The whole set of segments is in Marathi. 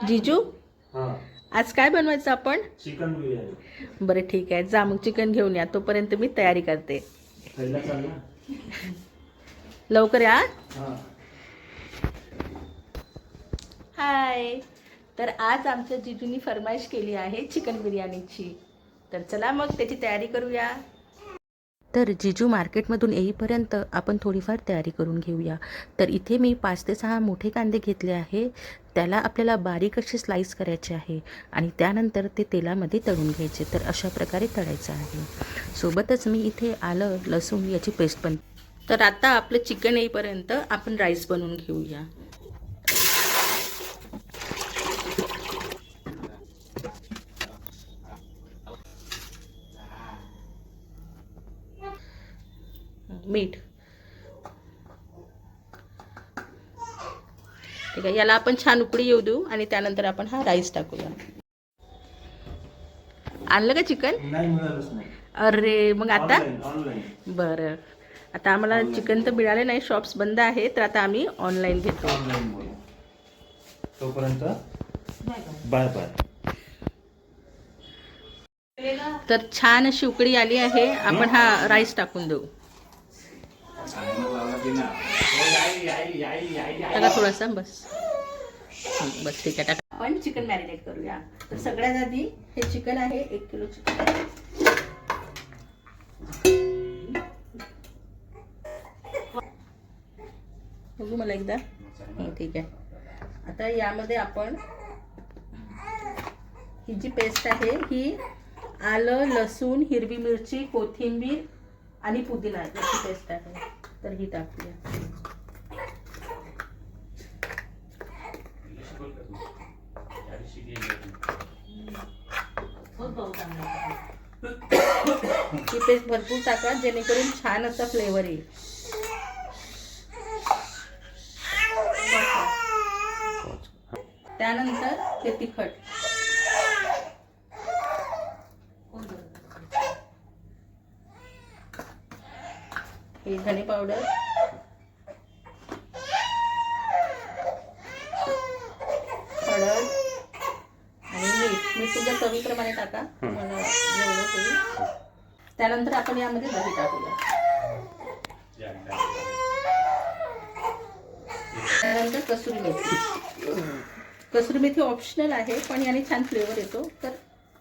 जीजू हां आज काय बनवायचं आपण? चिकन बिर्याणी. बरं ठीक आहे, जा मग चिकन घेऊन या, तोपर्यंत मी तयारी करते. पहिला चाल ना. लवकर या. हां हाय. तर आज आमच्या जीजूनी फरमाईश केली आहे चिकन बिर्याणीची, तर चला मग त्याची तयारी करूया. तर जीजू मार्केटमधून येईपर्यंत आपण थोडीफार तयारी करून घेऊया. तर इथे मी 5 ते 6 मोठे कांदे घेतले आहे. त्याला आपल्याला बारीक असे स्लाईस करायचे आहे आणि त्यानंतर ते तेलामध्ये तळून घ्यायचे. तर अशा प्रकारे तळायचं आहे. सोबतच मी इथे आलं लसूण याची पेस्ट पण. तर आता आपलं चिकन येईपर्यंत आपण राईस बनवून घेऊया. मीठ ठीक आहे, याला आपण छान उकळी येऊ देऊ आणि त्यानंतर आपण हा राईस टाकूया. आणलं का चिकन? नाही मिळालंच नाही. अरे मग आता ऑनलाईन बरं, आता आम्हाला चिकन तर मिळाले नाही, शॉप्स बंद आहे, तर आता आम्ही ऑनलाईन घेतो. ऑनलाईन बोल. तोपर्यंत बाय बाय. तर छान अशी उकळी आली आहे, आपण हा राईस टाकून देऊ. टाका थोडासा, बस बस ठीक आहे, टाका. आपण चिकन मॅरिनेट करूया. तर सगळ्यात आधी हे चिकन आहे, 1 किलो चिकन आहे. बघू मला एकदा. ठीक आहे, आता यामध्ये आपण ही जी पेस्ट आहे ही आलं लसूण हिरवी मिरची कोथिंबीर आणि पुदिना याची पेस्ट आहे, तर ही टाकूया. ही पेस्ट भरपूर टाका जेणेकरून छान असा फ्लेवर येईल. त्यानंतर हे तिखट, हे धने पावडर, हळद आणि मीठ तुमच्या चवीप्रमाणे टाका, मला जेवढं होईल. त्यानंतर आपण यामध्ये दही टाकूया. त्यानंतर कसुरी मेथी. कसुरी मेथी ऑप्शनल आहे, पण याने छान फ्लेवर येतो, तर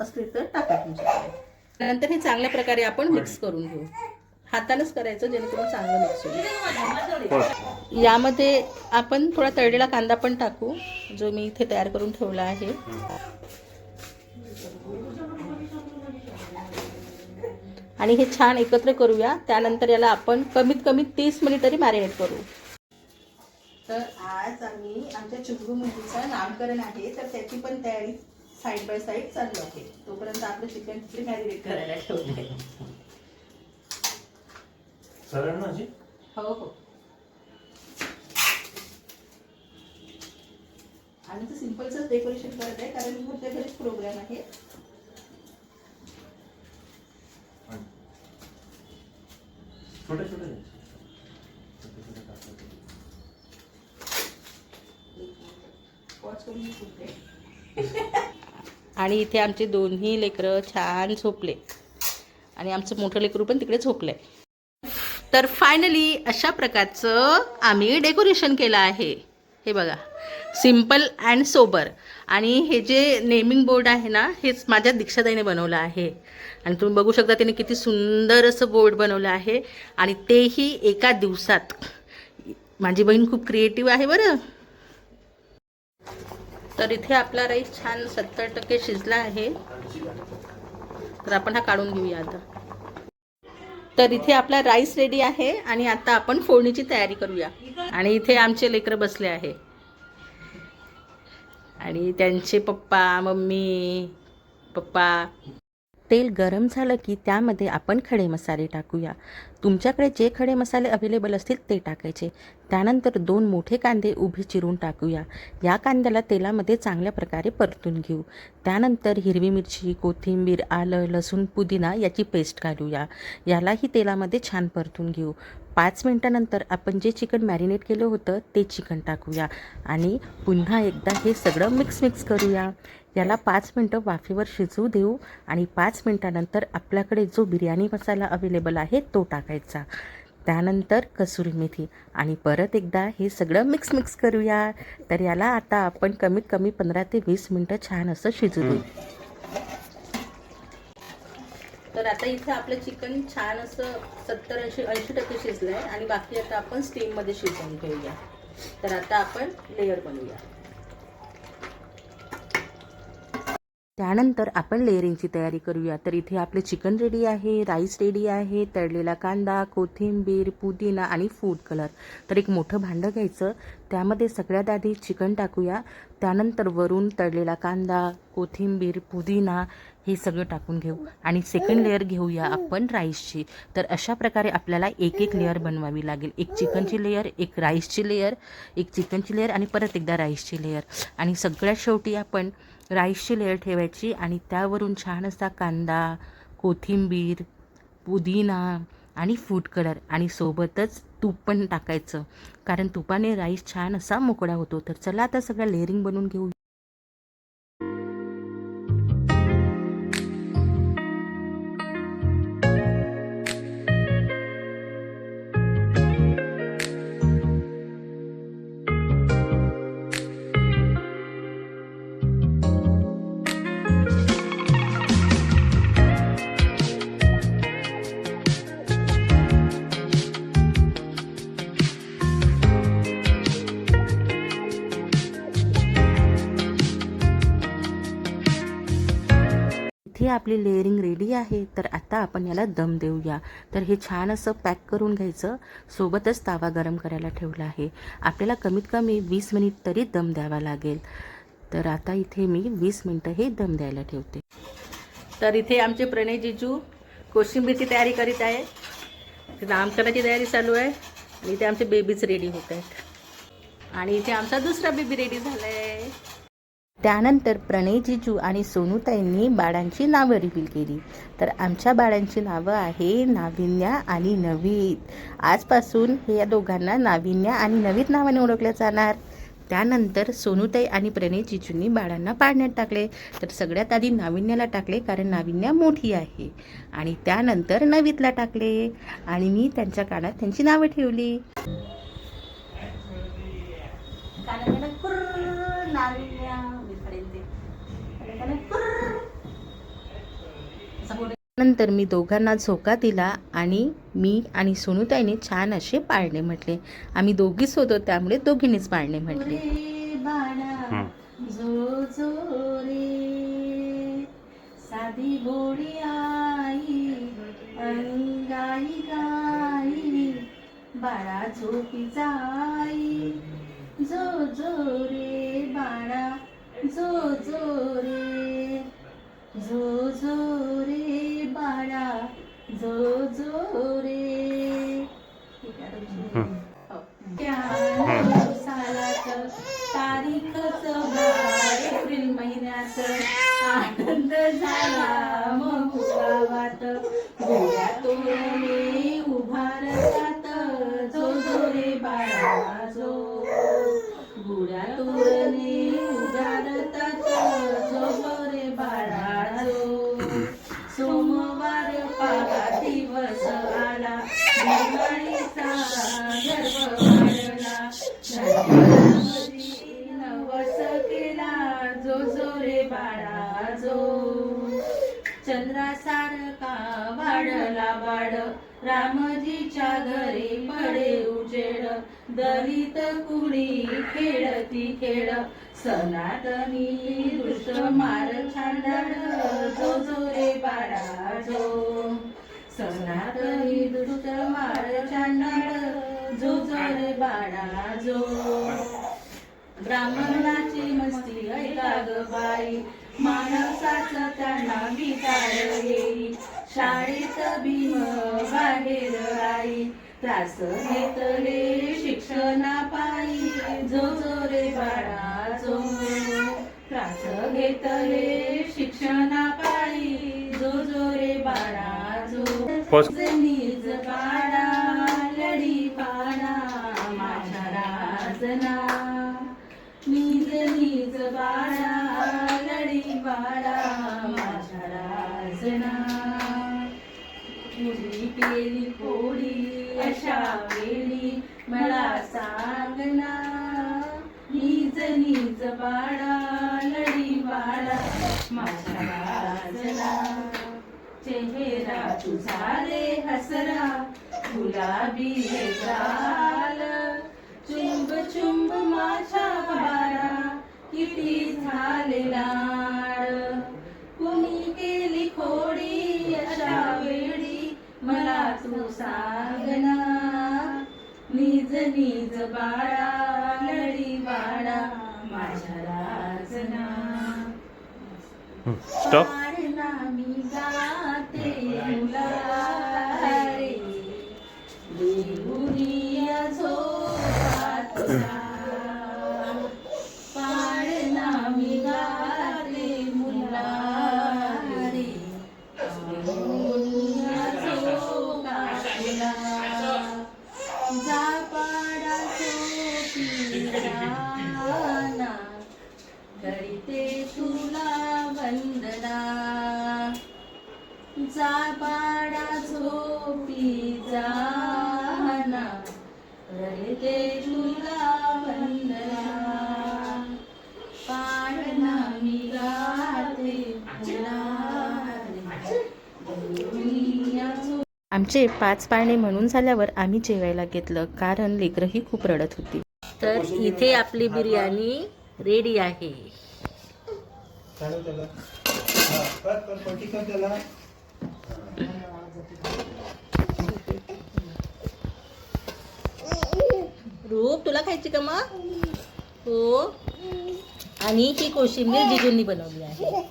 असली तर टाका तुमच्याकडे. त्यानंतर हे चांगल्या प्रकारे आपण मिक्स करून घेऊ. हातानंच करायचं जेणेकरून चांगलं मिक्स होईल. यामध्ये आपण थोडा तळलेला कांदा पण टाकू, जो मी इथे तयार करून ठेवला आहे. आणि हे छान एकत्र करूया. त्यानंतर याला आपण कमीत कमी 30 मिनिट तरी मॅरिनेट करू. तर आज आम्ही आमच्या चिंगू मुलीचं नामकरण आहे, तर त्याची पण तयारी साईड बाय साईड चालू आहे. तोपर्यंत आपलं चिकन मॅरिनेट करायला ठेवलंय. सरळ ना जी. हो हो, आणि तर सिंपलच डेकोरेशन करत आहे, कारण मोठ्या घरीच प्रोग्राम आहे. छोटे छोटे आणि इथे आमचे दोन्ही लेकरं छान झोपले आणि आमचं मोठं लेकरू पण तिकडे झोपलंय. तर फायनली अशा प्रकारचं आम्ही डेकोरेशन केलं आहे. हे बघा, सिम्पल अँड सोबर. आणि हे जे नेमिंग बोर्ड आहे ना, हेच माझ्या दीक्षाताईने बनवलं आहे. आणि तुम्ही बघू शकता तिने किती सुंदर असं बोर्ड बनवलं आहे, आणि तेही एका दिवसात. माझी बहीण खूप क्रिएटिव्ह आहे बरं. तर इथे आपला राईस छान 70% शिजला आहे, तर आपण हा काढून घेऊया आता. तर इथे आपला राईस रेडी आहे आणि आता आपण फोडणीची तयारी करूया. आणि इथे आमचे लेकरं बसले आहे आणि त्यांचे पप्पा मम्मी पप्पा. तेल गरम झालं की त्यामध्ये आपण खडे मसाले टाकूया. तुमच्याकडे जे खडे मसाले अवेलेबल असतील ते टाकायचे. त्यानंतर 2 मोठे कांदे उभे चिरून टाकूया. या कांद्याला तेलामध्ये चांगल्या प्रकारे परतून घेऊ. त्यानंतर हिरवी मिरची कोथिंबीर आलं लसूण पुदिना याची पेस्ट घालूया. यालाही तेलामध्ये छान परतून घेऊ. 5 मिनटानंतर आपण जे चिकन मॅरिनेट केलं होतं ते चिकन टाकूया आणि पुन्हा एकदा हे सगळं मिक्स करूया. याला 5 मिनटं वाफेवर शिजवू देऊ आणि 5 मिनटानंतर आपल्याकडे जो बिर्याणी मसाला अवेलेबल आहे तो टाकायचा. त्यानंतर कसुरी मेथी आणि परत एकदा हे सगळं मिक्स करूया. तर याला आता आपण कमीत कमी 15 ते 20 मिनटं छान असं शिजू देऊ. तर आता इथं आपलं चिकन छान असं 70-80% शिजलं आहे आणि बाकी आता आपण स्टीममध्ये शिजवून घेऊया. तर आता आपण लेयर बनवूया. त्यानंतर आपण लेअरिंगची तयारी करूया. तर इथे आपले चिकन रेडी आहे, राईस रेडी आहे, तळलेला कांदा, कोथिंबीर, पुदिना आणि फूड कलर. तर एक मोठं भांडं घ्यायचं, त्यामध्ये सगळ्यात आधी चिकन टाकूया. त्यानंतर वरून तळलेला कांदा, कोथिंबीर, पुदिना हे सगळं टाकून घेऊ आणि सेकंड लेअर घेऊया आपण राईसची. तर अशा प्रकारे आपल्याला एक लेअर बनवावी लागेल. एक चिकनची लेअर, एक राईसची लेअर, एक चिकनची लेअर आणि परत एकदा राईसची लेअर आणि सगळ्यात शेवटी आपण राईसची लेअर ठेवायची आणि त्यावरून छान असा कांदा, कोथिंबीर, पुदिना आणि फूड कलर आणि सोबतच तूप पण टाकायचं, कारण तुपाने राईस छान असा मोकळा होतो. तर चला आता सगळं लेअरिंग बनवून घेऊ. इथे आपली लेअरिंग रेडी आहे. तर आता आपण याला दम देऊया. तर हे छान असं पॅक करून घ्यायचं. सोबतच तवा गरम करायला ठेवला आहे. आपल्याला कमीत कमी 20 मिनिट तरी दम द्यावा लागेल. तर आता इथे मी 20 मिनटं हे दम द्यायला ठेवते. तर इथे आमचे प्रणय जिजू कोशिंबीरची तयारी करीत आहे. नामकरणाची तयारी चालू आहे आणि इथे आमचे बेबीज रेडी होत आहेत आणि इथे आमचा दुसरा बेबी रेडी झाला आहे. त्यानंतर प्रणय जिजू आणि सोनूताईंनी बाळांची नावं रिव्हील केली. तर आमच्या बाळांची नावं आहे नाविन्या आणि नवीत. आजपासून हे या दोघांना नाविन्या आणि नवीत नावाने ओळखलं जाणार. त्यानंतर सोनूताई आणि प्रणय जिजूंनी बाळांना पाळण्यात टाकले. तर सगळ्यात आधी नाविन्याला टाकले, कारण नाविन्या मोठी आहे, आणि त्यानंतर नवीतला टाकले आणि मी त्यांच्या कानात त्यांची नावं ठेवली. नंतर मी दोघांना झोका दिला आणि मी आणि सोनूताईने छान असे पाळणे म्हटले. आम्ही दोघीच होतो त्यामुळे दोघींनीच पाळणे म्हटले. जो जो रे साधी बोडी आई आणि गाई गाई बाळा झोपी जाई. जो जो रे बाळा जो जो रे जो जो रे बाळा जो जो रे. सालात तारीखच एप्रिल महिन्यात आनंद झाला मग गावात. गोड्या तोरणे उभारतात जो जो रे बाळा जो. गोड्या तोरणे उभारतात जो जो रे बाळा जो. सोमवार पाहा दिवस आला दिवाळीचा गर्भ वाढला. नवस केला जो जो रे बाळा जो. चंद्रासारखा वाढला वाढ रामजीच्या घरी पडे उजेड. दलित कुणी खेळती खेळ सनातनी दुष्ट मार छांडाड जो जो रे बाळा जो. सनातनी दुष्ट मार छांडाड जो जो रे बाळा जो. ब्राह्मणाची मस्ती ऐका ग बाई माणसाच त्यांना विचार येई. शाळेत भीम बाहेर आई त्रास घेतले शिक्षणा पायी जो जो रे बाळा जो. त्रास घेतले शिक्षणा पायी जो जो रे बाळा जो. निज बाळा लढी वाडा माझ्या राजना, तुझी केली खोडी अशा वेळी मला सांगना, नीज नीज बाळा लढी वाडा माझ्या राजना, चेहरा तुझा रे हसरा गुलाबी हे गाल, चुंब चुंब माझ्या बाळा किती झाले लाड, कुणी केली खोडी अशा वेळी मला तू सांगना, निज निज बाळा लढी बाळा माझ्या राजना, स्टॉप. पाळणा मी गाते मुला रे, देहुरिया झोपा तुला, पाळणा मी गाते मुला रे, देहुरिया झोपा तुला, जा पाडा झोपी जाना, करते तुला वंदना, जा पाडा झोपी जाना, करते तुला वंदना, पाळणा मी गाते तुला रे, देहुरिया झोपा. आमचे 5 पाळणे म्हणून झाल्यावर आम्ही जेवायला घेतलं, कारण लेकरंही खूप रडत होती. तर इथे आपली बिर्याणी रेडी आहे. चालू त्याला कर पलटी कर त्याला. रूप तुला खायची का मग? हो. आणि ही कोशिंबीर जिजूंनी बनवली आहे.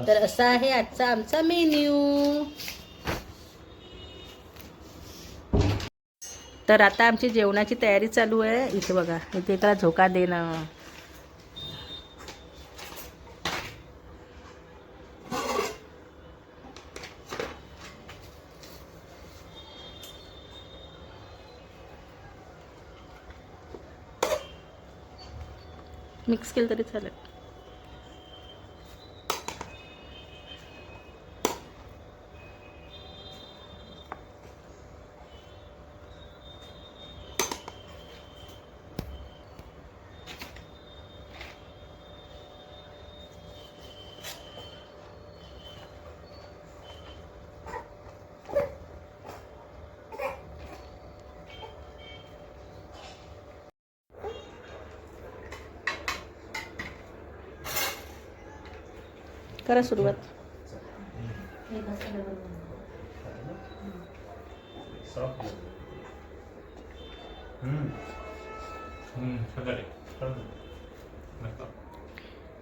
तर असा आहे आजचा आमचा मेन्यू. तर आता आमची जेवणाची तयारी चालू आहे. इथे बघा, इथे त्याला झोका देणं. मिक्स केलं तरी चालेल. करा सुरुवात.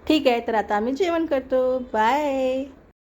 ठीक आहे, तर आता आम्ही जेवण करतो. बाय.